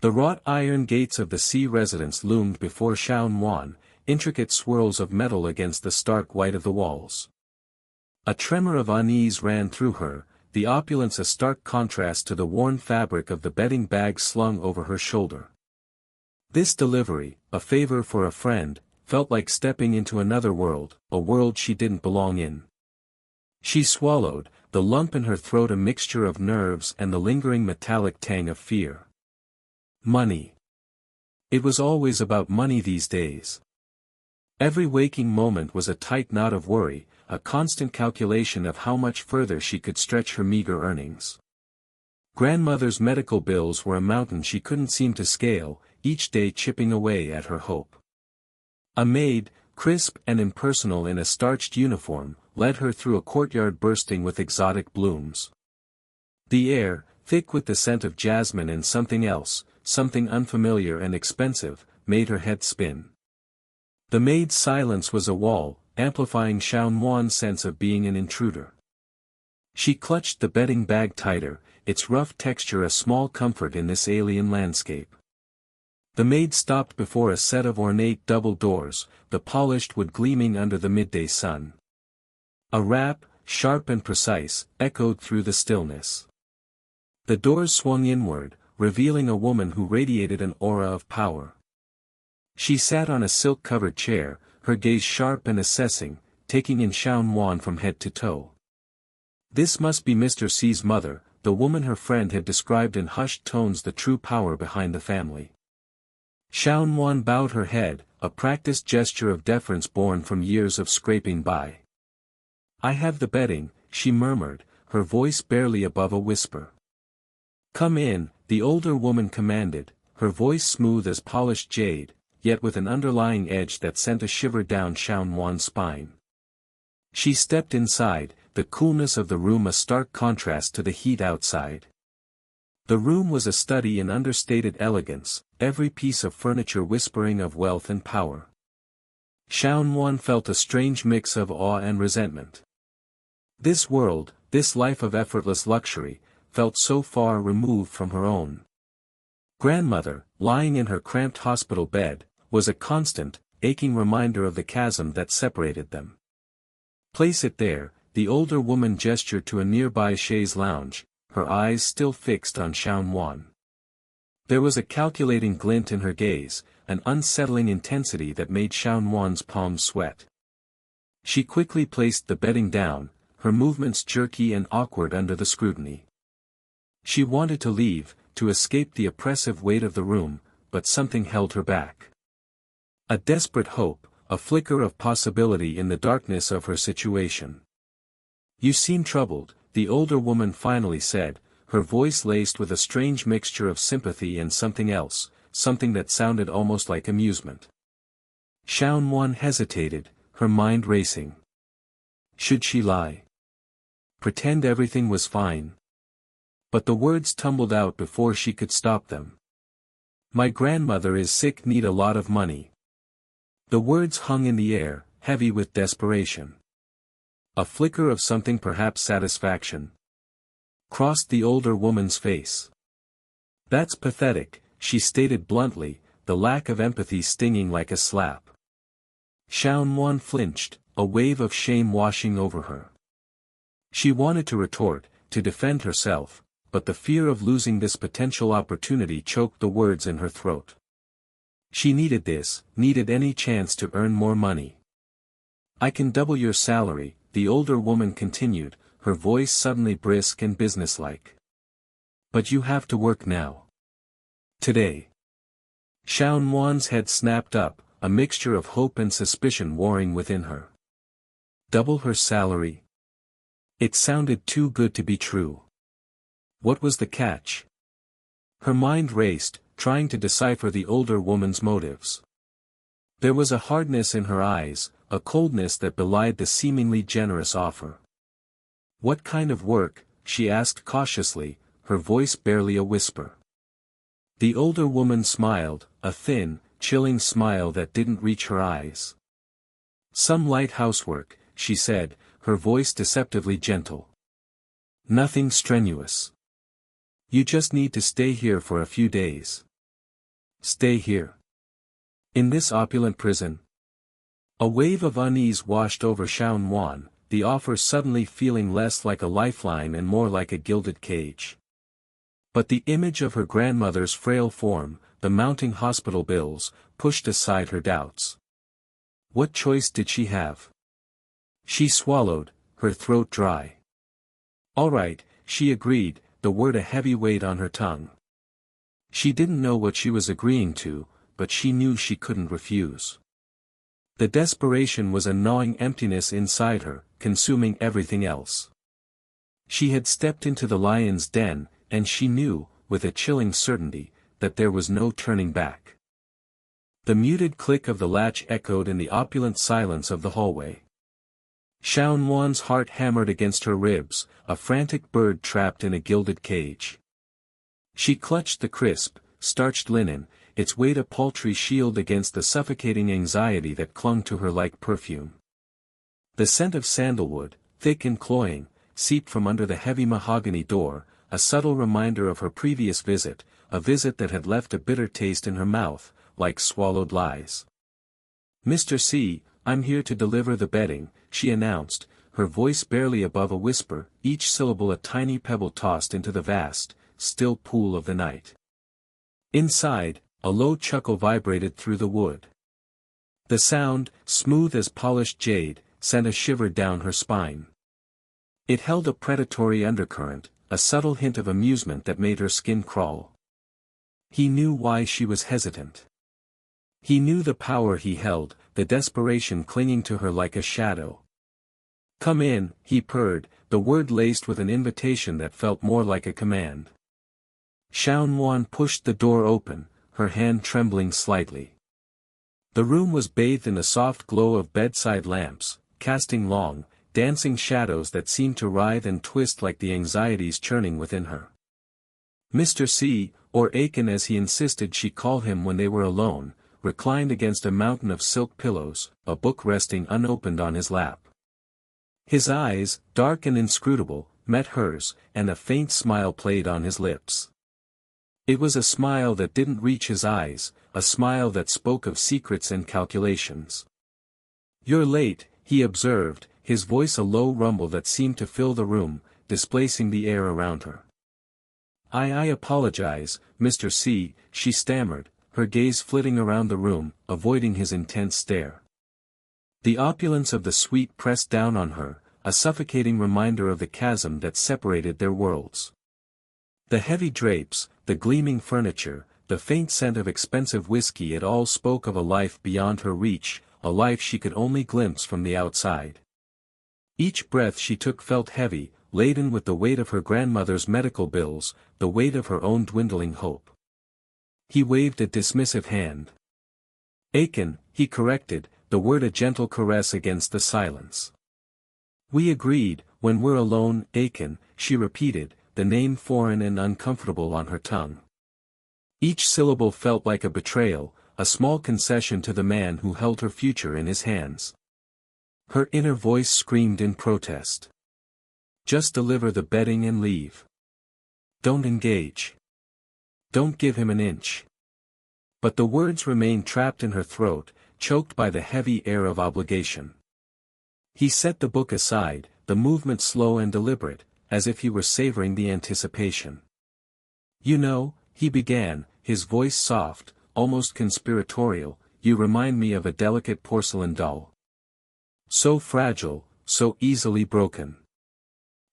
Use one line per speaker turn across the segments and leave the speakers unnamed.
The wrought iron gates of the sea residence loomed before Shaun Wan, intricate swirls of metal against the stark white of the walls. A tremor of unease ran through her, the opulence a stark contrast to the worn fabric of the bedding bag slung over her shoulder. This delivery, a favor for a friend, felt like stepping into another world, a world she didn't belong in. She swallowed, the lump in her throat a mixture of nerves and the lingering metallic tang of fear. Money. It was always about money these days. Every waking moment was a tight knot of worry, a constant calculation of how much further she could stretch her meager earnings. Grandmother's medical bills were a mountain she couldn't seem to scale, each day chipping away at her hope. A maid, crisp and impersonal in a starched uniform, led her through a courtyard bursting with exotic blooms. The air, thick with the scent of jasmine and something else, something unfamiliar and expensive, made her head spin. The maid's silence was a wall, amplifying Shaun Wan's sense of being an intruder. She clutched the bedding bag tighter, its rough texture a small comfort in this alien landscape. The maid stopped before a set of ornate double doors, the polished wood gleaming under the midday sun. A rap, sharp and precise, echoed through the stillness. The doors swung inward, revealing a woman who radiated an aura of power. She sat on a silk-covered chair, her gaze sharp and assessing, taking in Shaun Wan from head to toe. This must be Mr. C's mother, the woman her friend had described in hushed tones, the true power behind the family. Shaun Wan bowed her head, a practiced gesture of deference born from years of scraping by. "I have the bedding," she murmured, her voice barely above a whisper. "Come in," the older woman commanded, her voice smooth as polished jade, yet with an underlying edge that sent a shiver down Shaun Wan's spine. She stepped inside, the coolness of the room a stark contrast to the heat outside. The room was a study in understated elegance, every piece of furniture whispering of wealth and power. Shaun Wan felt a strange mix of awe and resentment. This world, this life of effortless luxury, felt so far removed from her own. Grandmother, lying in her cramped hospital bed, was a constant, aching reminder of the chasm that separated them. "Place it there," the older woman gestured to a nearby chaise lounge, her eyes still fixed on Shaun Wan. There was a calculating glint in her gaze, an unsettling intensity that made Shaun Wan's palms sweat. She quickly placed the bedding down, her movements jerky and awkward under the scrutiny. She wanted to leave, to escape the oppressive weight of the room, but something held her back. A desperate hope, a flicker of possibility in the darkness of her situation. "You seem troubled," the older woman finally said, her voice laced with a strange mixture of sympathy and something else, something that sounded almost like amusement. Shaun Wan hesitated, her mind racing. Should she lie? Pretend everything was fine? But the words tumbled out before she could stop them. "My grandmother is sick, need a lot of money." The words hung in the air, heavy with desperation. A flicker of something, perhaps satisfaction, crossed the older woman's face. "That's pathetic," she stated bluntly, the lack of empathy stinging like a slap. Shaun Wan flinched, a wave of shame washing over her. She wanted to retort, to defend herself, but the fear of losing this potential opportunity choked the words in her throat. She needed this, needed any chance to earn more money. "I can double your salary," the older woman continued, her voice suddenly brisk and businesslike. "But you have to work now. Today." Shaun Wan's head snapped up, a mixture of hope and suspicion warring within her. Double her salary? It sounded too good to be true. What was the catch? Her mind raced, trying to decipher the older woman's motives. There was a hardness in her eyes, a coldness that belied the seemingly generous offer. "What kind of work?" she asked cautiously, her voice barely a whisper. The older woman smiled, a thin, chilling smile that didn't reach her eyes. "Some light housework," she said, her voice deceptively gentle. "Nothing strenuous. You just need to stay here for a few days. Stay here. In this opulent prison. A wave of unease washed over Shaun Wan, the offer suddenly feeling less like a lifeline and more like a gilded cage. But the image of her grandmother's frail form, the mounting hospital bills, pushed aside her doubts. What choice did she have? She swallowed, her throat dry. All right, she agreed, the word a heavy weight on her tongue. She didn't know what she was agreeing to, but she knew she couldn't refuse. The desperation was a gnawing emptiness inside her, consuming everything else. She had stepped into the lion's den, and she knew, with a chilling certainty, that there was no turning back. The muted click of the latch echoed in the opulent silence of the hallway. Shaun Wan's heart hammered against her ribs, a frantic bird trapped in a gilded cage. She clutched the crisp, starched linen, its weight a paltry shield against the suffocating anxiety that clung to her like perfume. The scent of sandalwood, thick and cloying, seeped from under the heavy mahogany door, a subtle reminder of her previous visit, a visit that had left a bitter taste in her mouth, like swallowed lies. "Mr. C, I'm here to deliver the bedding," she announced, her voice barely above a whisper, each syllable a tiny pebble tossed into the vast, still pool of the night. Inside, a low chuckle vibrated through the wood. The sound, smooth as polished jade, sent a shiver down her spine. It held a predatory undercurrent, a subtle hint of amusement that made her skin crawl. He knew why she was hesitant. He knew the power he held, the desperation clinging to her like a shadow. "Come in," he purred, the word laced with an invitation that felt more like a command. Shaun Wan pushed the door open, her hand trembling slightly. The room was bathed in a soft glow of bedside lamps, casting long, dancing shadows that seemed to writhe and twist like the anxieties churning within her. Mr. C, or Aiken as he insisted she call him when they were alone, reclined against a mountain of silk pillows, a book resting unopened on his lap. His eyes, dark and inscrutable, met hers, and a faint smile played on his lips. It was a smile that didn't reach his eyes, a smile that spoke of secrets and calculations. "You're late," he observed, his voice a low rumble that seemed to fill the room, displacing the air around her. I apologize, Mr. C, she stammered, her gaze flitting around the room, avoiding his intense stare. The opulence of the suite pressed down on her, a suffocating reminder of the chasm that separated their worlds. The heavy drapes, the gleaming furniture, the faint scent of expensive whiskey, it all spoke of a life beyond her reach, a life she could only glimpse from the outside. Each breath she took felt heavy, laden with the weight of her grandmother's medical bills, the weight of her own dwindling hope. He waved a dismissive hand. "Aiken," he corrected, the word a gentle caress against the silence. "We agreed, when we're alone, Aiken," she repeated, the name foreign and uncomfortable on her tongue. Each syllable felt like a betrayal, a small concession to the man who held her future in his hands. Her inner voice screamed in protest. "Just deliver the bedding and leave. Don't engage. Don't give him an inch." But the words remained trapped in her throat, choked by the heavy air of obligation. He set the book aside, the movement slow and deliberate, as if he were savoring the anticipation. "You know," he began, his voice soft, almost conspiratorial, "you remind me of a delicate porcelain doll. So fragile, so easily broken."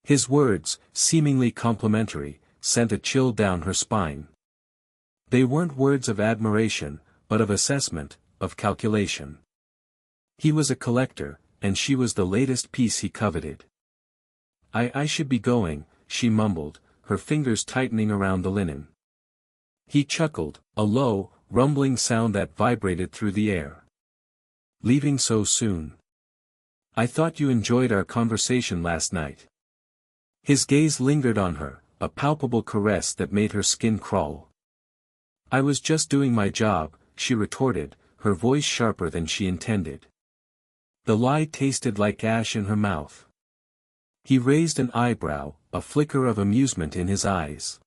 His words, seemingly complimentary, sent a chill down her spine. They weren't words of admiration, but of assessment, of calculation. He was a collector, and she was the latest piece he coveted. I should be going," she mumbled, her fingers tightening around the linen. He chuckled, a low, rumbling sound that vibrated through the air. "Leaving so soon? I thought you enjoyed our conversation last night." His gaze lingered on her, a palpable caress that made her skin crawl. "I was just doing my job," she retorted, her voice sharper than she intended. The lie tasted like ash in her mouth. He raised an eyebrow, a flicker of amusement in his eyes.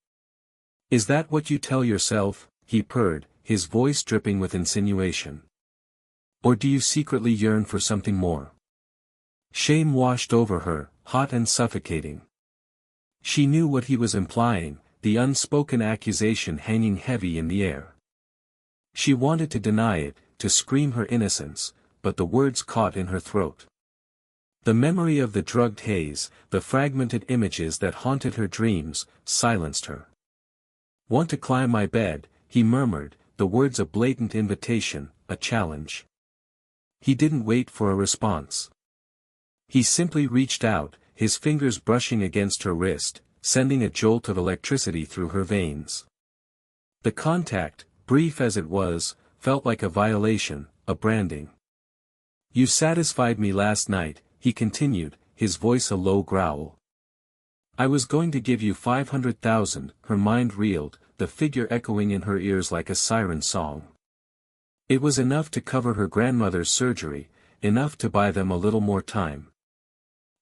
"Is that what you tell yourself?" he purred, his voice dripping with insinuation. Or do you secretly yearn for something more? Shame washed over her, hot and suffocating. She knew what he was implying, the unspoken accusation hanging heavy in the air. She wanted to deny it, to scream her innocence, but the words caught in her throat. The memory of the drugged haze, the fragmented images that haunted her dreams, silenced her. "Want to climb my bed?" he murmured, the words a blatant invitation, a challenge. He didn't wait for a response. He simply reached out, his fingers brushing against her wrist, sending a jolt of electricity through her veins. The contact, brief as it was, felt like a violation, a branding. "You satisfied me last night," he continued, his voice a low growl. "I was going to give you 500,000, her mind reeled, the figure echoing in her ears like a siren song. It was enough to cover her grandmother's surgery, enough to buy them a little more time.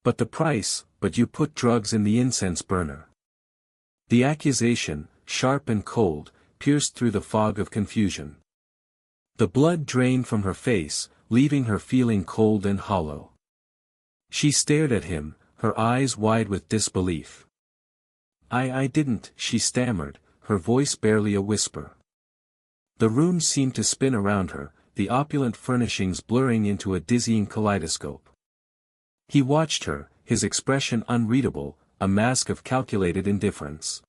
But the price, but you put drugs in the incense burner." The accusation, sharp and cold, pierced through the fog of confusion. The blood drained from her face, leaving her feeling cold and hollow. She stared at him, her eyes wide with disbelief. I didn't," she stammered, her voice barely a whisper. The room seemed to spin around her, the opulent furnishings blurring into a dizzying kaleidoscope. He watched her, his expression unreadable, a mask of calculated indifference.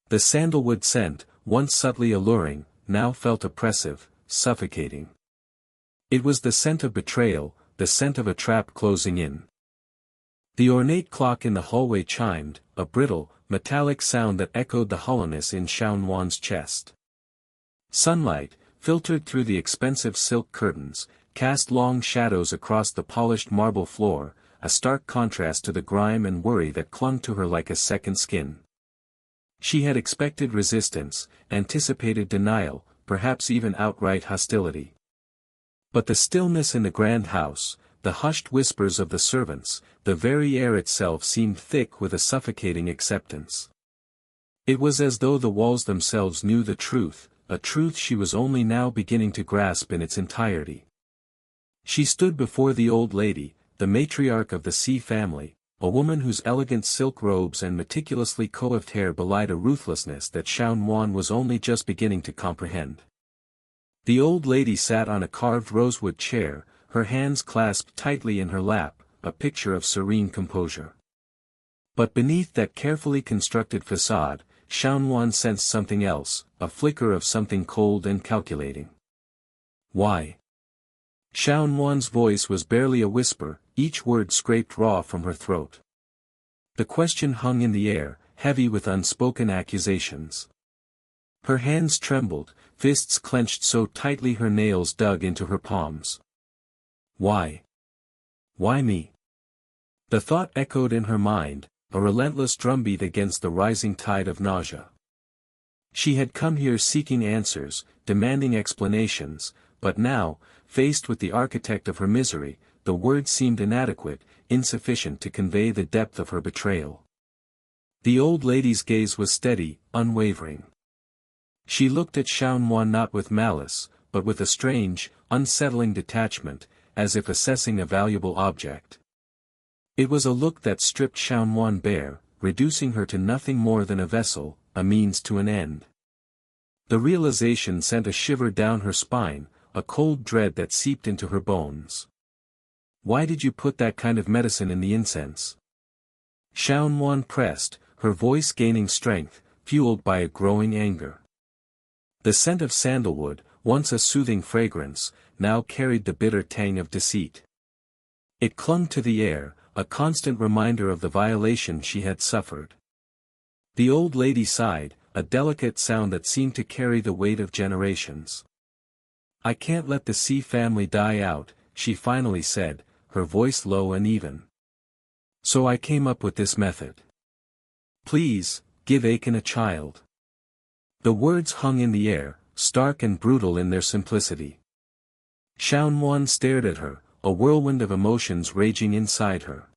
The sandalwood scent, once subtly alluring, now felt oppressive, suffocating. It was the scent of betrayal, the scent of a trap closing in. The ornate clock in the hallway chimed, a brittle, metallic sound that echoed the hollowness in Shaun Wan's chest. Sunlight, filtered through the expensive silk curtains, cast long shadows across the polished marble floor, a stark contrast to the grime and worry that clung to her like a second skin. She had expected resistance, anticipated denial, perhaps even outright hostility. But the stillness in the grand house, the hushed whispers of the servants, the very air itself seemed thick with a suffocating acceptance. It was as though the walls themselves knew the truth, a truth she was only now beginning to grasp in its entirety. She stood before the old lady, the matriarch of the C family, a woman whose elegant silk robes and meticulously coiffed hair belied a ruthlessness that Shaun Wan was only just beginning to comprehend. The old lady sat on a carved rosewood chair, her hands clasped tightly in her lap, a picture of serene composure. But beneath that carefully constructed facade, Shaun Wan sensed something else, a flicker of something cold and calculating. "Why?" Shaun Wan's voice was barely a whisper, each word scraped raw from her throat. The question hung in the air, heavy with unspoken accusations. Her hands trembled, fists clenched so tightly her nails dug into her palms. "Why? Why me?" The thought echoed in her mind, a relentless drumbeat against the rising tide of nausea. She had come here seeking answers, demanding explanations, but now, faced with the architect of her misery, the words seemed inadequate, insufficient to convey the depth of her betrayal. The old lady's gaze was steady, unwavering. She looked at Shaun Wan not with malice, but with a strange, unsettling detachment, as if assessing a valuable object. It was a look that stripped Shaun Wan bare, reducing her to nothing more than a vessel, a means to an end. The realization sent a shiver down her spine, a cold dread that seeped into her bones. "Why did you put that kind of medicine in the incense?" Shaun Wan pressed, her voice gaining strength, fueled by a growing anger. The scent of sandalwood, once a soothing fragrance, now carried the bitter tang of deceit. It clung to the air, a constant reminder of the violation she had suffered. The old lady sighed, a delicate sound that seemed to carry the weight of generations. "I can't let the C family die out," she finally said, her voice low and even. "So I came up with this method. Please, give Aiken a child." The words hung in the air, stark and brutal in their simplicity. Shaun Wan stared at her, a whirlwind of emotions raging inside her.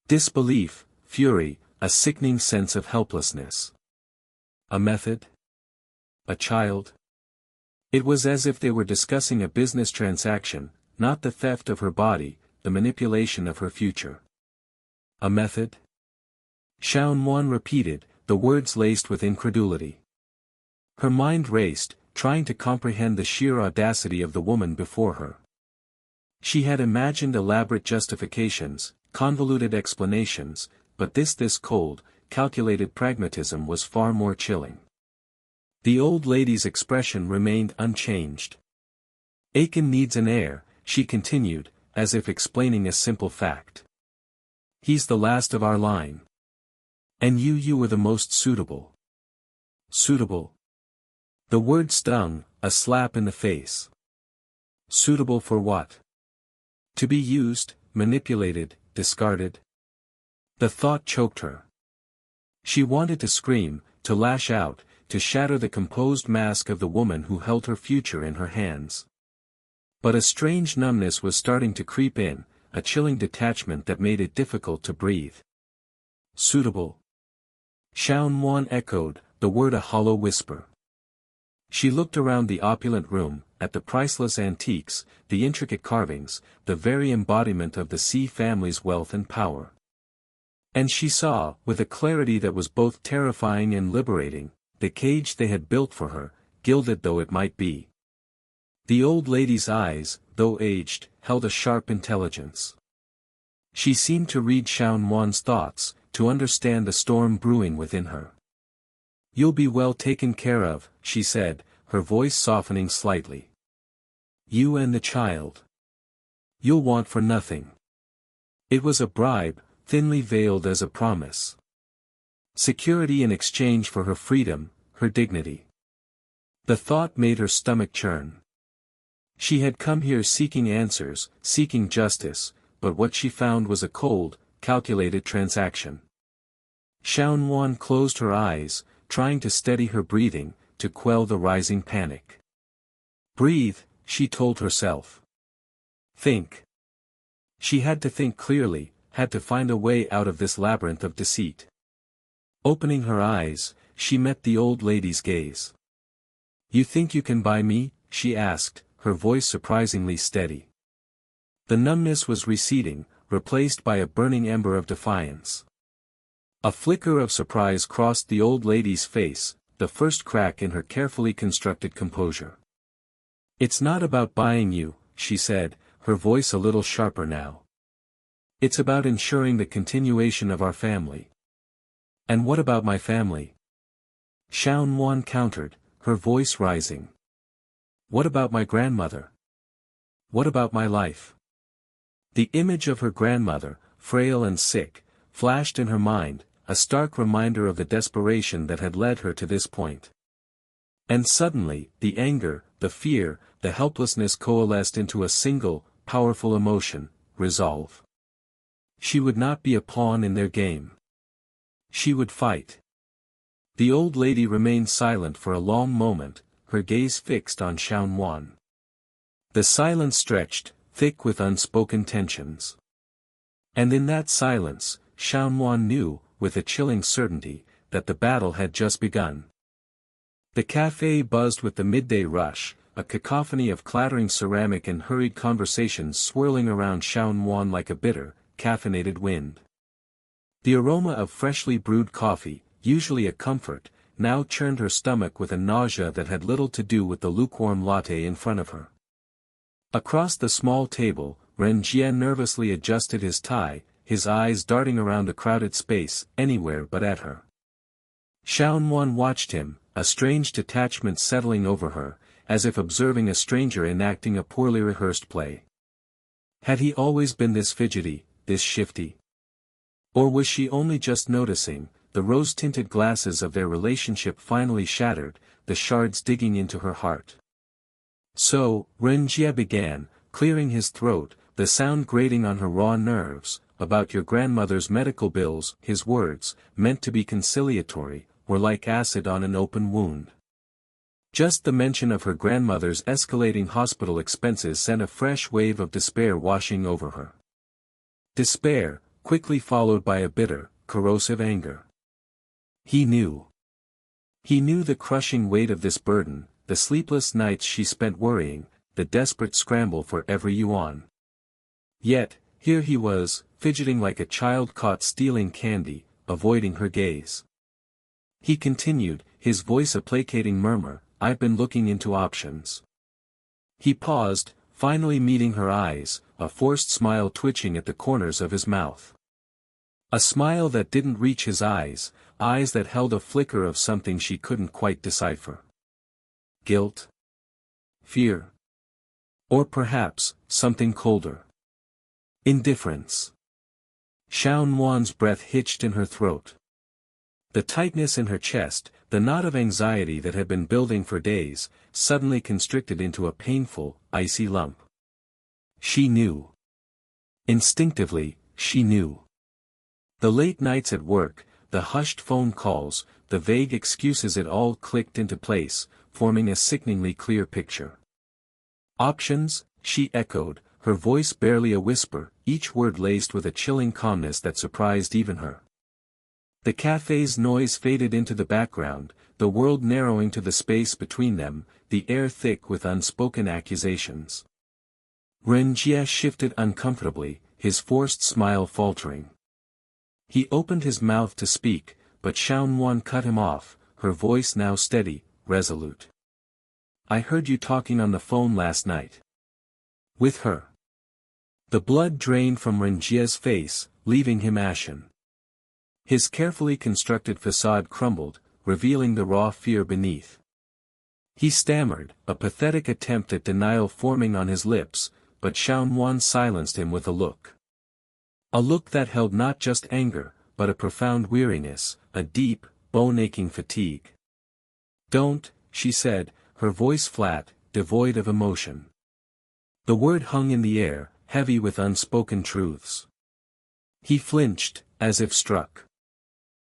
Disbelief, fury, a sickening sense of helplessness. A method? A child? It was as if they were discussing a business transaction, not the theft of her body, the manipulation of her future. A method? Shaun Wan repeated, the words laced with incredulity. Her mind raced, trying to comprehend the sheer audacity of the woman before her. She had imagined elaborate justifications, convoluted explanations, but this cold, calculated pragmatism was far more chilling. The old lady's expression remained unchanged. Aiken needs an heir, she continued, as if explaining a simple fact. He's the last of our line. And you were the most suitable. Suitable? The word stung, a slap in the face. Suitable for what? To be used, manipulated, discarded? The thought choked her. She wanted to scream, to lash out, to shatter the composed mask of the woman who held her future in her hands. But a strange numbness was starting to creep in, a chilling detachment that made it difficult to breathe. Suitable? Shaun Wan echoed, the word a hollow whisper. She looked around the opulent room, at the priceless antiques, the intricate carvings, the very embodiment of the Sea family's wealth and power. And she saw, with a clarity that was both terrifying and liberating, the cage they had built for her, gilded though it might be. The old lady's eyes, though aged, held a sharp intelligence. She seemed to read Shaun Wan's thoughts, to understand the storm brewing within her. You'll be well taken care of, she said, her voice softening slightly. You and the child. You'll want for nothing. It was a bribe, thinly veiled as a promise. Security in exchange for her freedom, her dignity. The thought made her stomach churn. She had come here seeking answers, seeking justice, but what she found was a cold, calculated transaction. Shaun Wan closed her eyes, trying to steady her breathing, to quell the rising panic. Breathe, she told herself. Think. She had to think clearly, had to find a way out of this labyrinth of deceit. Opening her eyes, she met the old lady's gaze. You think you can buy me? She asked, her voice surprisingly steady. The numbness was receding, replaced by a burning ember of defiance. A flicker of surprise crossed the old lady's face, the first crack in her carefully constructed composure. It's not about buying you, she said, her voice a little sharper now. It's about ensuring the continuation of our family. And what about my family? Shaun Wan countered, her voice rising. What about my grandmother? What about my life? The image of her grandmother, frail and sick, flashed in her mind, a stark reminder of the desperation that had led her to this point. And suddenly, the anger, the fear, the helplessness coalesced into a single, powerful emotion, resolve. She would not be a pawn in their game. She would fight. The old lady remained silent for a long moment, her gaze fixed on Shaun Wan. The silence stretched, thick with unspoken tensions. And in that silence, Shaun Wan knew, with a chilling certainty, that the battle had just begun. The café buzzed with the midday rush, a cacophony of clattering ceramic and hurried conversations swirling around Shaun Wan like a bitter, caffeinated wind. The aroma of freshly brewed coffee, usually a comfort, now churned her stomach with a nausea that had little to do with the lukewarm latte in front of her. Across the small table, Ren Jie nervously adjusted his tie, his eyes darting around a crowded space, anywhere but at her. Shaun Wan watched him, a strange detachment settling over her, as if observing a stranger enacting a poorly rehearsed play. Had he always been this fidgety, this shifty? Or was she only just noticing, the rose-tinted glasses of their relationship finally shattered, the shards digging into her heart? So, Ren Jie began, clearing his throat, the sound grating on her raw nerves, about your grandmother's medical bills. His words, meant to be conciliatory, were like acid on an open wound. Just the mention of her grandmother's escalating hospital expenses sent a fresh wave of despair washing over her. Despair, quickly followed by a bitter, corrosive anger. He knew. He knew the crushing weight of this burden, the sleepless nights she spent worrying, the desperate scramble for every yuan. Yet, here he was, fidgeting like a child caught stealing candy, avoiding her gaze. He continued, his voice a placating murmur, "I've been looking into options." He paused, finally meeting her eyes, a forced smile twitching at the corners of his mouth. A smile that didn't reach his eyes that held a flicker of something she couldn't quite decipher. Guilt? Fear? Or perhaps, something colder. Indifference. Xiao Nuan's breath hitched in her throat. The tightness in her chest, the knot of anxiety that had been building for days, suddenly constricted into a painful, icy lump. She knew. Instinctively, she knew. The late nights at work, the hushed phone calls, the vague excuses, it all clicked into place, forming a sickeningly clear picture. Options, she echoed, her voice barely a whisper, each word laced with a chilling calmness that surprised even her. The cafe's noise faded into the background, the world narrowing to the space between them, the air thick with unspoken accusations. Ren Jie shifted uncomfortably, his forced smile faltering. He opened his mouth to speak, but Xiao Nuan cut him off, her voice now steady, resolute. "I heard you talking on the phone last night. With her." The blood drained from Ren Jie's face, leaving him ashen. His carefully constructed facade crumbled, revealing the raw fear beneath. He stammered, a pathetic attempt at denial forming on his lips, but Xiao Nuan silenced him with a look. A look that held not just anger, but a profound weariness, a deep, bone-aching fatigue. "Don't," she said, her voice flat, devoid of emotion. The word hung in the air, heavy with unspoken truths. He flinched, as if struck.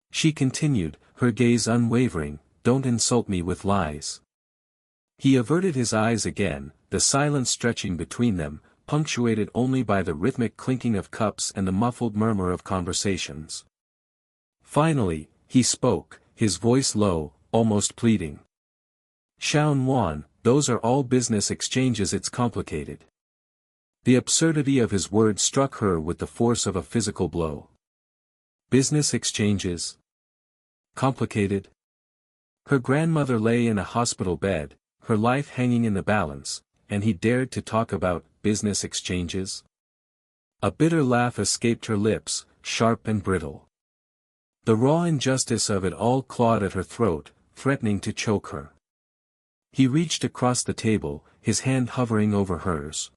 She continued, her gaze unwavering, "Don't insult me with lies." He averted his eyes again, the silence stretching between them, punctuated only by the rhythmic clinking of cups and the muffled murmur of conversations. Finally, he spoke, his voice low, almost pleading. "Xiao Nuan, those are all business exchanges, it's complicated." The absurdity of his words struck her with the force of a physical blow. Business exchanges? Complicated? Her grandmother lay in a hospital bed, her life hanging in the balance, and he dared to talk about business exchanges? A bitter laugh escaped her lips, sharp and brittle. The raw injustice of it all clawed at her throat, threatening to choke her. He reached across the table, his hand hovering over hers.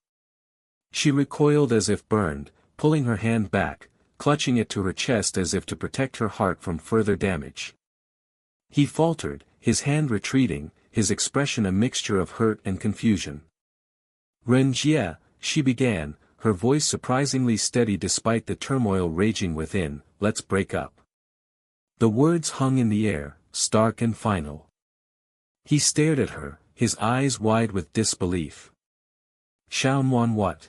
She recoiled as if burned, pulling her hand back, clutching it to her chest as if to protect her heart from further damage. He faltered, his hand retreating, his expression a mixture of hurt and confusion. "Ren Jie," she began, her voice surprisingly steady despite the turmoil raging within, "let's break up." The words hung in the air, stark and final. He stared at her, his eyes wide with disbelief. "Xiao Nuan, what?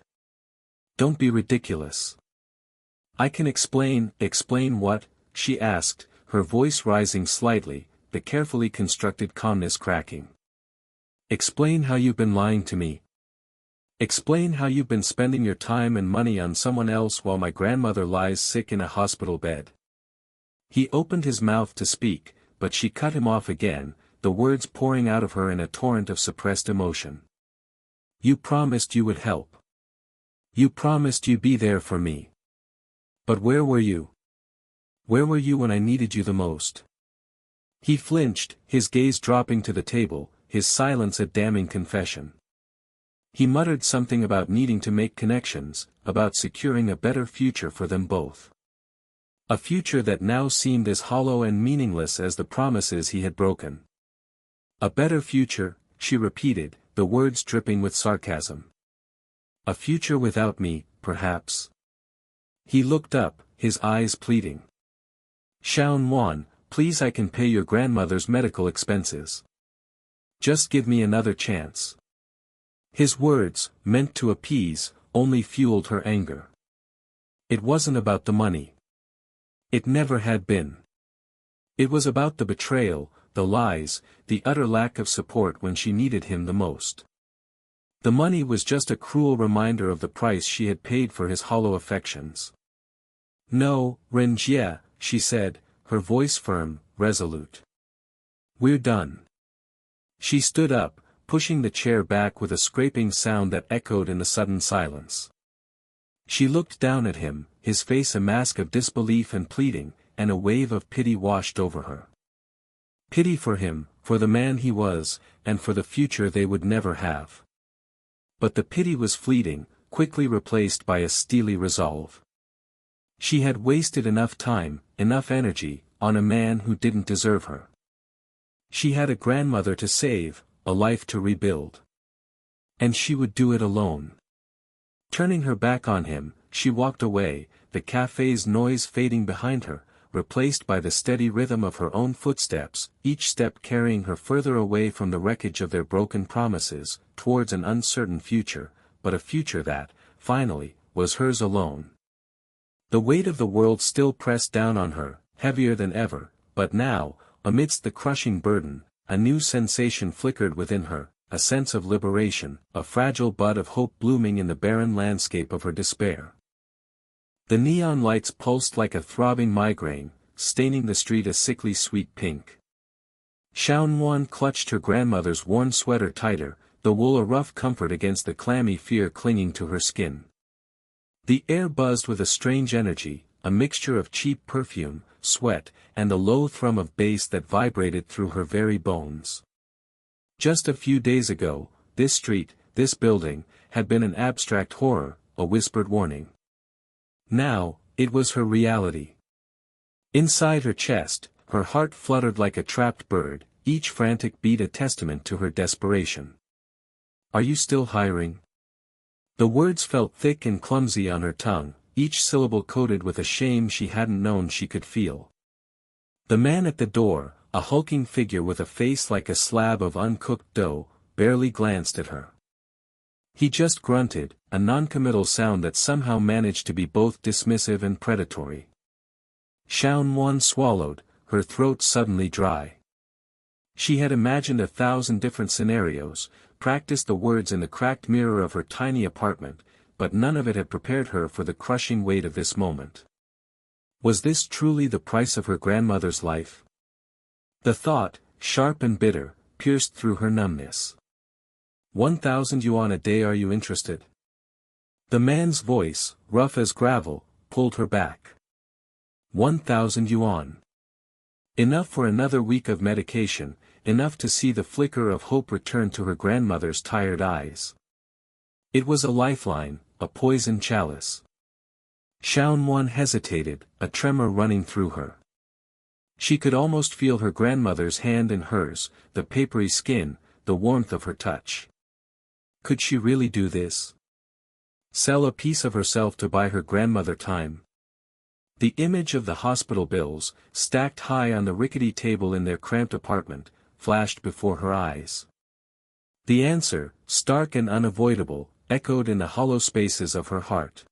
Don't be ridiculous." "I can explain." "Explain what?" she asked, her voice rising slightly, the carefully constructed calmness cracking. "Explain how you've been lying to me. Explain how you've been spending your time and money on someone else while my grandmother lies sick in a hospital bed." He opened his mouth to speak, but she cut him off again, the words pouring out of her in a torrent of suppressed emotion. "You promised you would help. You promised you'd be there for me. But where were you? Where were you when I needed you the most?" He flinched, his gaze dropping to the table, his silence a damning confession. He muttered something about needing to make connections, about securing a better future for them both. A future that now seemed as hollow and meaningless as the promises he had broken. "A better future," she repeated, the words dripping with sarcasm. "A future without me, perhaps." He looked up, his eyes pleading. "Xiao Nuan, please, I can pay your grandmother's medical expenses. Just give me another chance." His words, meant to appease, only fueled her anger. It wasn't about the money. It never had been. It was about the betrayal, the lies, the utter lack of support when she needed him the most. The money was just a cruel reminder of the price she had paid for his hollow affections. "No, Renjie," she said, her voice firm, resolute. "We're done." She stood up, pushing the chair back with a scraping sound that echoed in the sudden silence. She looked down at him, his face a mask of disbelief and pleading, and a wave of pity washed over her. Pity for him, for the man he was, and for the future they would never have. But the pity was fleeting, quickly replaced by a steely resolve. She had wasted enough time, enough energy, on a man who didn't deserve her. She had a grandmother to save, a life to rebuild. And she would do it alone. Turning her back on him, she walked away, the cafe's noise fading behind her, replaced by the steady rhythm of her own footsteps, each step carrying her further away from the wreckage of their broken promises, towards an uncertain future, but a future that, finally, was hers alone. The weight of the world still pressed down on her, heavier than ever, but now, amidst the crushing burden, a new sensation flickered within her, a sense of liberation, a fragile bud of hope blooming in the barren landscape of her despair. The neon lights pulsed like a throbbing migraine, staining the street a sickly sweet pink. Xiaonuan clutched her grandmother's worn sweater tighter, the wool a rough comfort against the clammy fear clinging to her skin. The air buzzed with a strange energy, a mixture of cheap perfume, sweat, and the low thrum of bass that vibrated through her very bones. Just a few days ago, this street, this building, had been an abstract horror, a whispered warning. Now, it was her reality. Inside her chest, her heart fluttered like a trapped bird, each frantic beat a testament to her desperation. "Are you still hiring?" The words felt thick and clumsy on her tongue, each syllable coated with a shame she hadn't known she could feel. The man at the door, a hulking figure with a face like a slab of uncooked dough, barely glanced at her. He just grunted, a noncommittal sound that somehow managed to be both dismissive and predatory. Xiaonuan swallowed, her throat suddenly dry. She had imagined 1,000 different scenarios, practiced the words in the cracked mirror of her tiny apartment, but none of it had prepared her for the crushing weight of this moment. Was this truly the price of her grandmother's life? The thought, sharp and bitter, pierced through her numbness. 1,000 yuan a day, are you interested? The man's voice, rough as gravel, pulled her back. 1,000 yuan. Enough for another week of medication, enough to see the flicker of hope return to her grandmother's tired eyes. It was a lifeline, a poison chalice. Xiaonuan hesitated, a tremor running through her. She could almost feel her grandmother's hand in hers, the papery skin, the warmth of her touch. Could she really do this? Sell a piece of herself to buy her grandmother time? The image of the hospital bills, stacked high on the rickety table in their cramped apartment, flashed before her eyes. The answer, stark and unavoidable, echoed in the hollow spaces of her heart.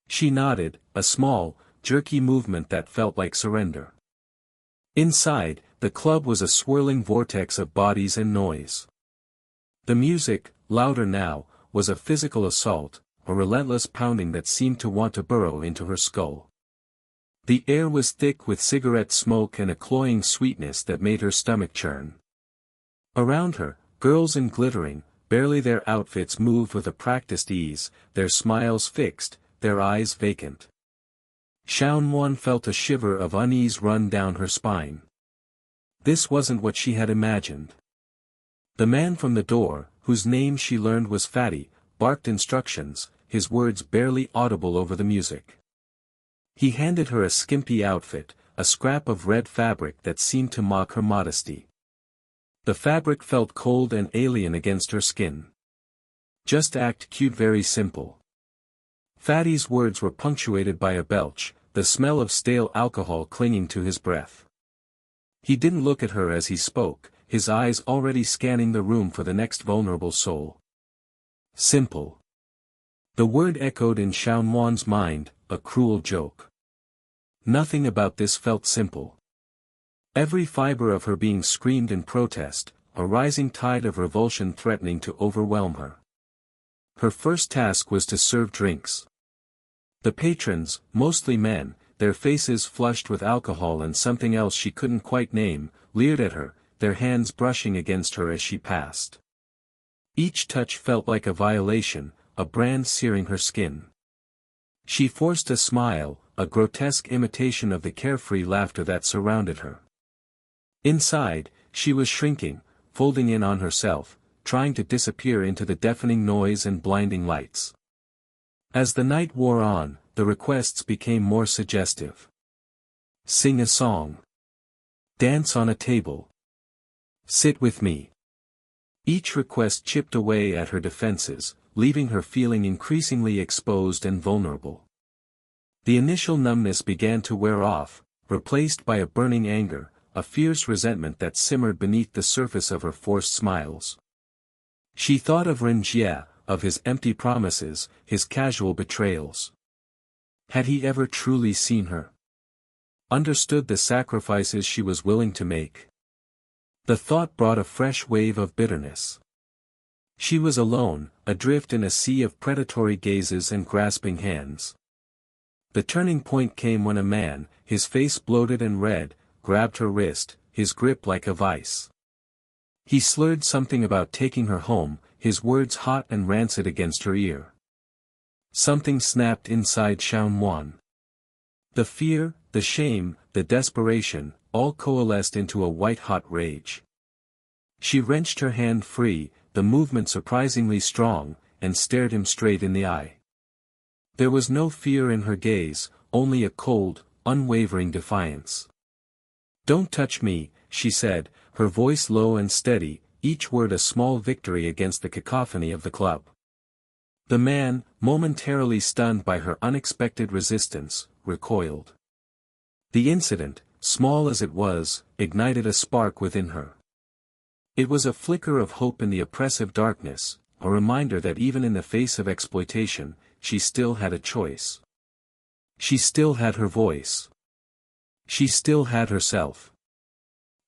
She nodded, a small, jerky movement that felt like surrender. Inside, the club was a swirling vortex of bodies and noise. The music, louder now, was a physical assault, a relentless pounding that seemed to want to burrow into her skull. The air was thick with cigarette smoke and a cloying sweetness that made her stomach churn. Around her, girls in glittering, barely their outfits moved with a practiced ease, their smiles fixed, their eyes vacant. Xiaonuan felt a shiver of unease run down her spine. This wasn't what she had imagined. The man from the door, whose name she learned was Fatty, barked instructions, his words barely audible over the music. He handed her a skimpy outfit, a scrap of red fabric that seemed to mock her modesty. The fabric felt cold and alien against her skin. Just act cute, very simple. Fatty's words were punctuated by a belch, the smell of stale alcohol clinging to his breath. He didn't look at her as he spoke, his eyes already scanning the room for the next vulnerable soul. Simple. The word echoed in Xiaonuan's mind, a cruel joke. Nothing about this felt simple. Every fiber of her being screamed in protest, a rising tide of revulsion threatening to overwhelm her. Her first task was to serve drinks. The patrons, mostly men, their faces flushed with alcohol and something else she couldn't quite name, leered at her, their hands brushing against her as she passed. Each touch felt like a violation, a brand searing her skin. She forced a smile, a grotesque imitation of the carefree laughter that surrounded her. Inside, she was shrinking, folding in on herself, trying to disappear into the deafening noise and blinding lights. As the night wore on, the requests became more suggestive. Sing a song. Dance on a table. Sit with me. Each request chipped away at her defenses, leaving her feeling increasingly exposed and vulnerable. The initial numbness began to wear off, replaced by a burning anger, a fierce resentment that simmered beneath the surface of her forced smiles. She thought of Renjie, of his empty promises, his casual betrayals. Had he ever truly seen her? Understood the sacrifices she was willing to make? The thought brought a fresh wave of bitterness. She was alone, adrift in a sea of predatory gazes and grasping hands. The turning point came when a man, his face bloated and red, grabbed her wrist, his grip like a vice. He slurred something about taking her home, his words hot and rancid against her ear. Something snapped inside Shaun Wan. The fear, the shame, the desperation, all coalesced into a white-hot rage. She wrenched her hand free, the movement surprisingly strong, and stared him straight in the eye. There was no fear in her gaze, only a cold, unwavering defiance. "Don't touch me," she said, her voice low and steady, each word a small victory against the cacophony of the club. The man, momentarily stunned by her unexpected resistance, recoiled. The incident, small as it was, ignited a spark within her. It was a flicker of hope in the oppressive darkness, a reminder that even in the face of exploitation, she still had a choice. She still had her voice. She still had herself.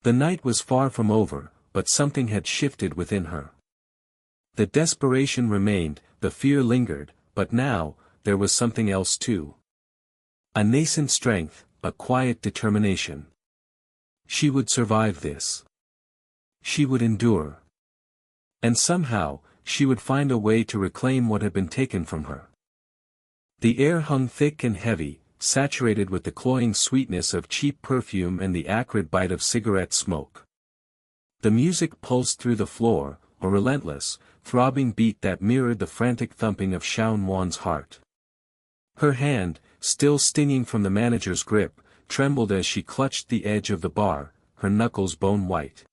The night was far from over, but something had shifted within her. The desperation remained, the fear lingered, but now, there was something else too. A nascent strength, a quiet determination. She would survive this. She would endure. And somehow, she would find a way to reclaim what had been taken from her. The air hung thick and heavy, saturated with the cloying sweetness of cheap perfume and the acrid bite of cigarette smoke. The music pulsed through the floor, a relentless, throbbing beat that mirrored the frantic thumping of Shaun Wan's heart. Her hand, still stinging from the manager's grip, trembled as she clutched the edge of the bar, her knuckles bone white.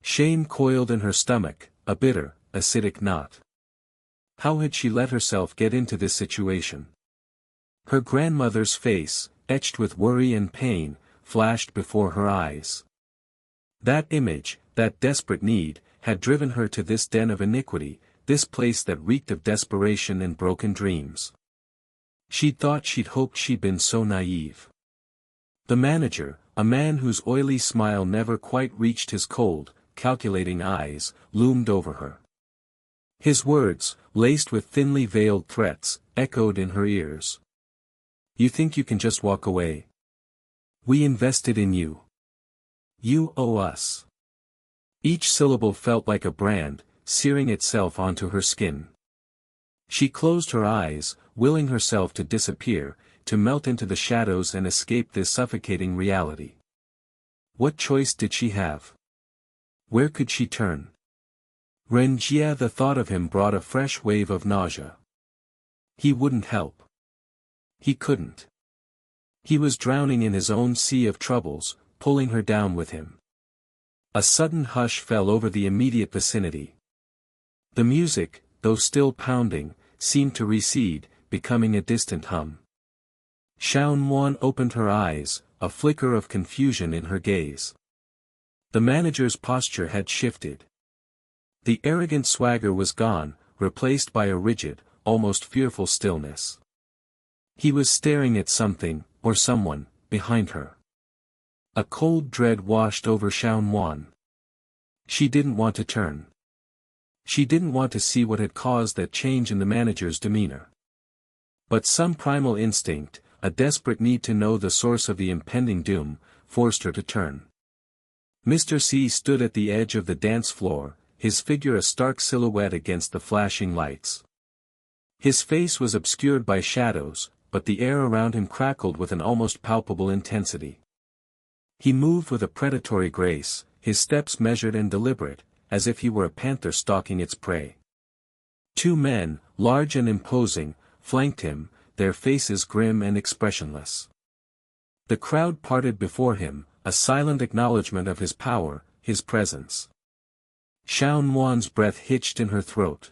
Shame coiled in her stomach, a bitter, acidic knot. How had she let herself get into this situation? Her grandmother's face, etched with worry and pain, flashed before her eyes. That image, that desperate need, had driven her to this den of iniquity, this place that reeked of desperation and broken dreams. She'd hoped she'd been so naive. The manager, a man whose oily smile never quite reached his cold, calculating eyes, loomed over her. His words, laced with thinly veiled threats, echoed in her ears. "You think you can just walk away? We invested in you. You owe us." Each syllable felt like a brand, searing itself onto her skin. She closed her eyes, willing herself to disappear, to melt into the shadows and escape this suffocating reality. What choice did she have? Where could she turn? Renjie, the thought of him brought a fresh wave of nausea. He wouldn't help. He couldn't. He was drowning in his own sea of troubles, pulling her down with him. A sudden hush fell over the immediate vicinity. The music, though still pounding, seemed to recede, becoming a distant hum. Shaun Wan opened her eyes, a flicker of confusion in her gaze. The manager's posture had shifted. The arrogant swagger was gone, replaced by a rigid, almost fearful stillness. He was staring at something, or someone, behind her. A cold dread washed over Xiao Wan. She didn't want to turn. She didn't want to see what had caused that change in the manager's demeanor. But some primal instinct, a desperate need to know the source of the impending doom, forced her to turn. Mr. C stood at the edge of the dance floor, his figure a stark silhouette against the flashing lights. His face was obscured by shadows, but the air around him crackled with an almost palpable intensity. He moved with a predatory grace, his steps measured and deliberate, as if he were a panther stalking its prey. Two men, large and imposing, flanked him, their faces grim and expressionless. The crowd parted before him, a silent acknowledgement of his power, his presence. Xiao Wan's breath hitched in her throat.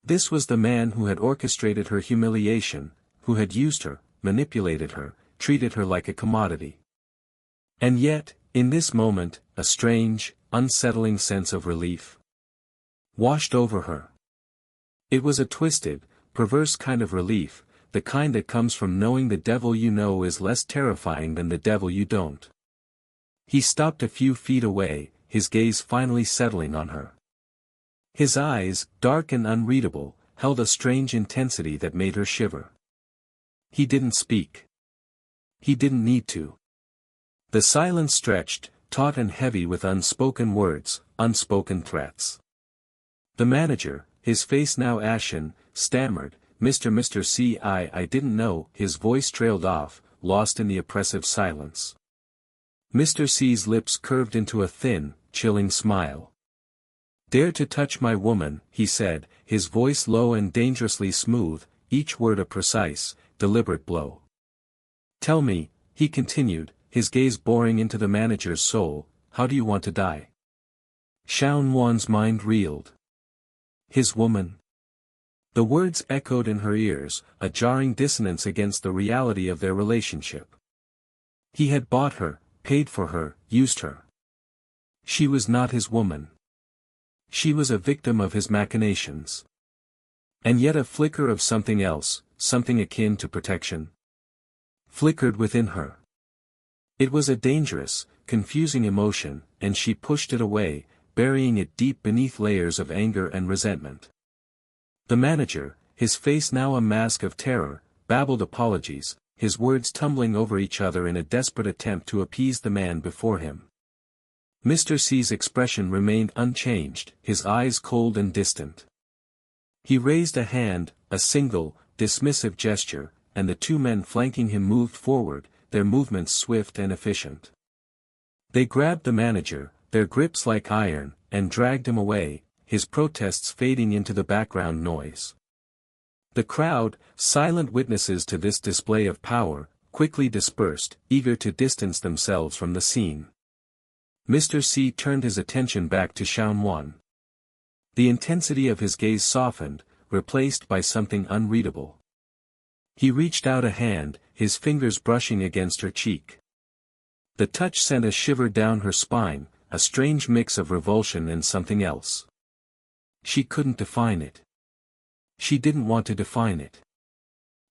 This was the man who had orchestrated her humiliation, who had used her, manipulated her, treated her like a commodity. And yet, in this moment, a strange, unsettling sense of relief washed over her. It was a twisted, perverse kind of relief, the kind that comes from knowing the devil you know is less terrifying than the devil you don't. He stopped a few feet away, his gaze finally settling on her. His eyes, dark and unreadable, held a strange intensity that made her shiver. He didn't speak. He didn't need to. The silence stretched, taut and heavy with unspoken words, unspoken threats. The manager, his face now ashen, stammered, Mr. C. I didn't know." His voice trailed off, lost in the oppressive silence. Mr. C's lips curved into a thin, chilling smile. "Dare to touch my woman," he said, his voice low and dangerously smooth, each word a precise, deliberate blow. "Tell me," he continued, his gaze boring into the manager's soul, "how do you want to die?" Xiao Wan's mind reeled. His woman. The words echoed in her ears, a jarring dissonance against the reality of their relationship. He had bought her, paid for her, used her. She was not his woman. She was a victim of his machinations. And yet a flicker of something else, something akin to protection, flickered within her. It was a dangerous, confusing emotion, and she pushed it away, burying it deep beneath layers of anger and resentment. The manager, his face now a mask of terror, babbled apologies, his words tumbling over each other in a desperate attempt to appease the man before him. Mr. C's expression remained unchanged, his eyes cold and distant. He raised a hand, a single, dismissive gesture, and the two men flanking him moved forward, their movements swift and efficient. They grabbed the manager, their grips like iron, and dragged him away, his protests fading into the background noise. The crowd, silent witnesses to this display of power, quickly dispersed, eager to distance themselves from the scene. Mr. C turned his attention back to Xiao Wan. The intensity of his gaze softened, replaced by something unreadable. He reached out a hand, his fingers brushing against her cheek. The touch sent a shiver down her spine, a strange mix of revulsion and something else. She couldn't define it. She didn't want to define it.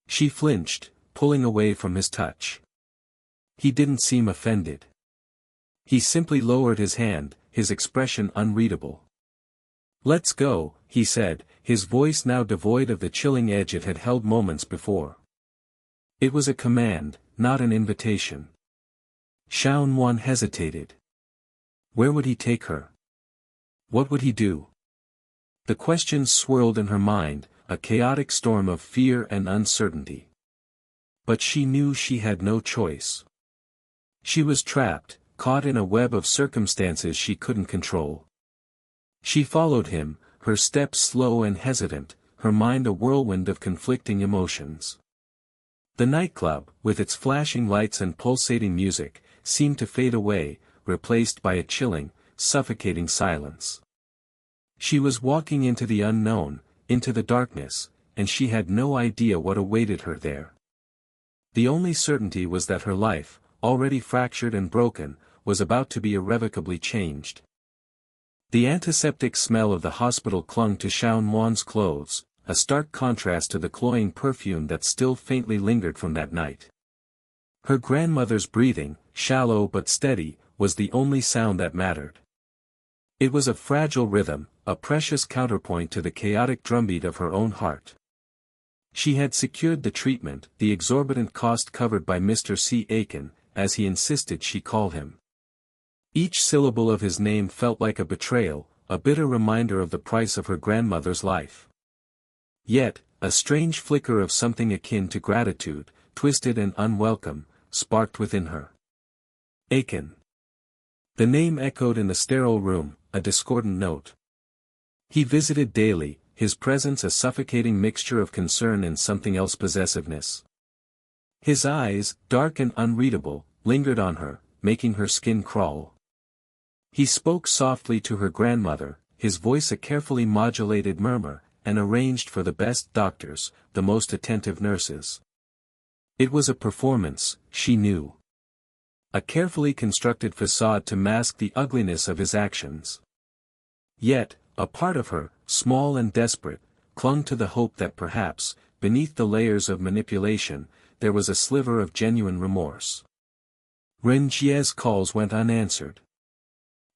She flinched, pulling away from his touch. He didn't seem offended. He simply lowered his hand, his expression unreadable. "Let's go," he said, his voice now devoid of the chilling edge it had held moments before. It was a command, not an invitation. Xiao Wan hesitated. Where would he take her? What would he do? The questions swirled in her mind, a chaotic storm of fear and uncertainty. But she knew she had no choice. She was trapped, caught in a web of circumstances she couldn't control. She followed him, her steps slow and hesitant, her mind a whirlwind of conflicting emotions. The nightclub, with its flashing lights and pulsating music, seemed to fade away, replaced by a chilling, suffocating silence. She was walking into the unknown, into the darkness, and she had no idea what awaited her there. The only certainty was that her life, already fractured and broken, was about to be irrevocably changed. The antiseptic smell of the hospital clung to Xiao Wan's clothes, a stark contrast to the cloying perfume that still faintly lingered from that night. Her grandmother's breathing, shallow but steady, was the only sound that mattered. It was a fragile rhythm, a precious counterpoint to the chaotic drumbeat of her own heart. She had secured the treatment, the exorbitant cost covered by Mr. C. Aiken, as he insisted she call him. Each syllable of his name felt like a betrayal, a bitter reminder of the price of her grandmother's life. Yet, a strange flicker of something akin to gratitude, twisted and unwelcome, sparked within her. Aiken. The name echoed in the sterile room, a discordant note. He visited daily, his presence a suffocating mixture of concern and something else possessiveness. His eyes, dark and unreadable, lingered on her, making her skin crawl. He spoke softly to her grandmother, his voice a carefully modulated murmur, and arranged for the best doctors, the most attentive nurses. It was a performance, she knew. A carefully constructed facade to mask the ugliness of his actions. Yet, a part of her, small and desperate, clung to the hope that perhaps, beneath the layers of manipulation, there was a sliver of genuine remorse. Rengier's calls went unanswered.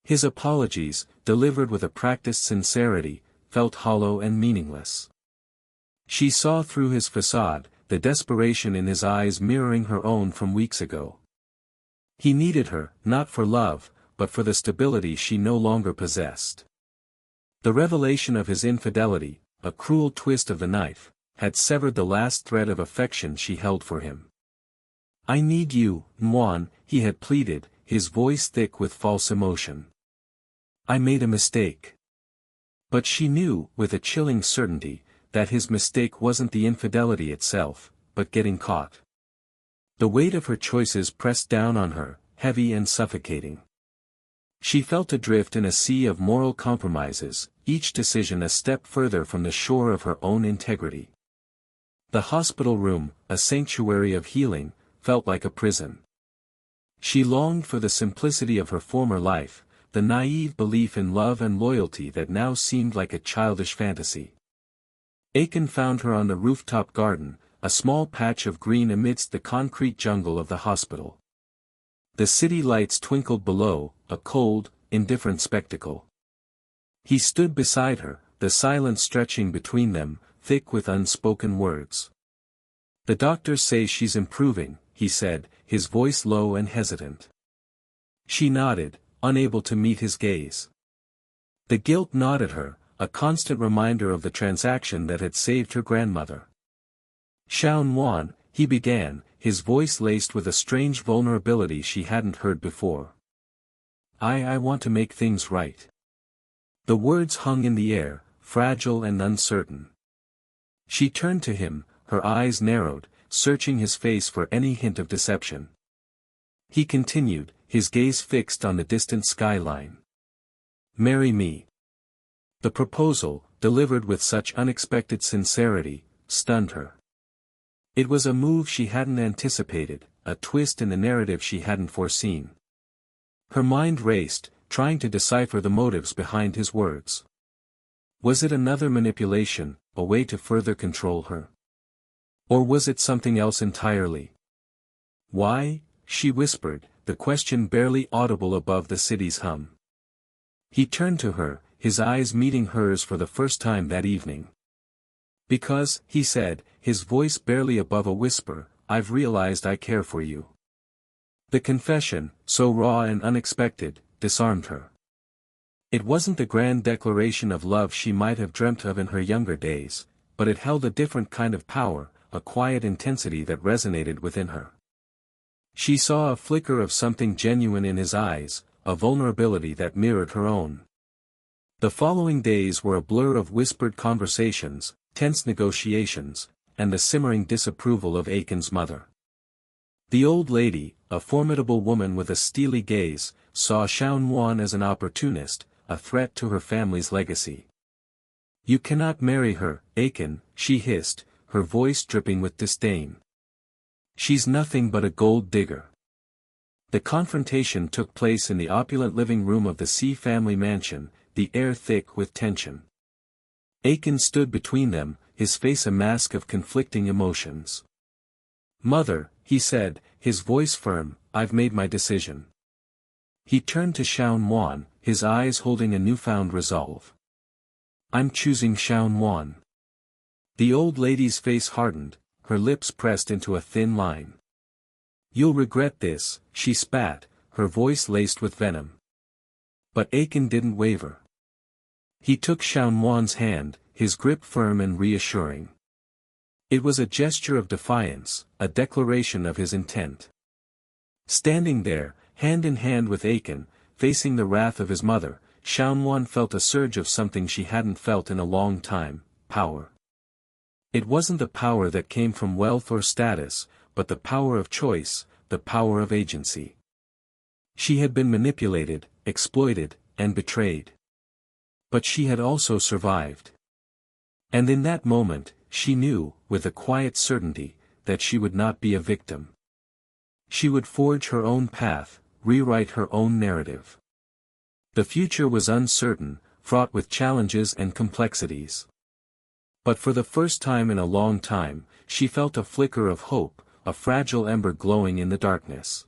His apologies, delivered with a practiced sincerity, felt hollow and meaningless. She saw through his facade, the desperation in his eyes mirroring her own from weeks ago. He needed her, not for love, but for the stability she no longer possessed. The revelation of his infidelity, a cruel twist of the knife, had severed the last thread of affection she held for him. "I need you, Mwan," he had pleaded, his voice thick with false emotion. "I made a mistake." But she knew, with a chilling certainty, that his mistake wasn't the infidelity itself, but getting caught. The weight of her choices pressed down on her, heavy and suffocating. She felt adrift in a sea of moral compromises, each decision a step further from the shore of her own integrity. The hospital room, a sanctuary of healing, felt like a prison. She longed for the simplicity of her former life, the naive belief in love and loyalty that now seemed like a childish fantasy. Aiken found her on the rooftop garden, a small patch of green amidst the concrete jungle of the hospital. The city lights twinkled below, a cold, indifferent spectacle. He stood beside her, the silence stretching between them, thick with unspoken words. "The doctors say she's improving," he said, his voice low and hesitant. She nodded, unable to meet his gaze. The guilt gnawed at her, a constant reminder of the transaction that had saved her grandmother. "Shaun Wan," he began, his voice laced with a strange vulnerability she hadn't heard before. I want to make things right." The words hung in the air, fragile and uncertain. She turned to him, her eyes narrowed, searching his face for any hint of deception. He continued, his gaze fixed on the distant skyline. "Marry me." The proposal, delivered with such unexpected sincerity, stunned her. It was a move she hadn't anticipated, a twist in the narrative she hadn't foreseen. Her mind raced, trying to decipher the motives behind his words. Was it another manipulation, a way to further control her? Or was it something else entirely? "Why?" she whispered, the question barely audible above the city's hum. He turned to her, his eyes meeting hers for the first time that evening. "Because," he said, his voice barely above a whisper, "I've realized I care for you." The confession, so raw and unexpected, disarmed her. It wasn't the grand declaration of love she might have dreamt of in her younger days, but it held a different kind of power, a quiet intensity that resonated within her. She saw a flicker of something genuine in his eyes, a vulnerability that mirrored her own. The following days were a blur of whispered conversations, tense negotiations, and the simmering disapproval of Aiken's mother. The old lady, a formidable woman with a steely gaze, saw Shaun Wan as an opportunist, a threat to her family's legacy. "You cannot marry her, Aiken," she hissed, her voice dripping with disdain. "She's nothing but a gold digger." The confrontation took place in the opulent living room of the C family mansion, the air thick with tension. Aiken stood between them, his face a mask of conflicting emotions. "Mother," he said, his voice firm, "I've made my decision." He turned to Shaun Wan, his eyes holding a newfound resolve. "I'm choosing Shaun Wan." The old lady's face hardened, her lips pressed into a thin line. "You'll regret this," she spat, her voice laced with venom. But Aiken didn't waver. He took Shaun Wan's hand, his grip firm and reassuring. It was a gesture of defiance, a declaration of his intent. Standing there, hand in hand with Aiken, facing the wrath of his mother, Shaun Wan felt a surge of something she hadn't felt in a long time: power. It wasn't the power that came from wealth or status, but the power of choice, the power of agency. She had been manipulated, exploited, and betrayed. But she had also survived. And in that moment, she knew, with a quiet certainty, that she would not be a victim. She would forge her own path, rewrite her own narrative. The future was uncertain, fraught with challenges and complexities. But for the first time in a long time, she felt a flicker of hope, a fragile ember glowing in the darkness.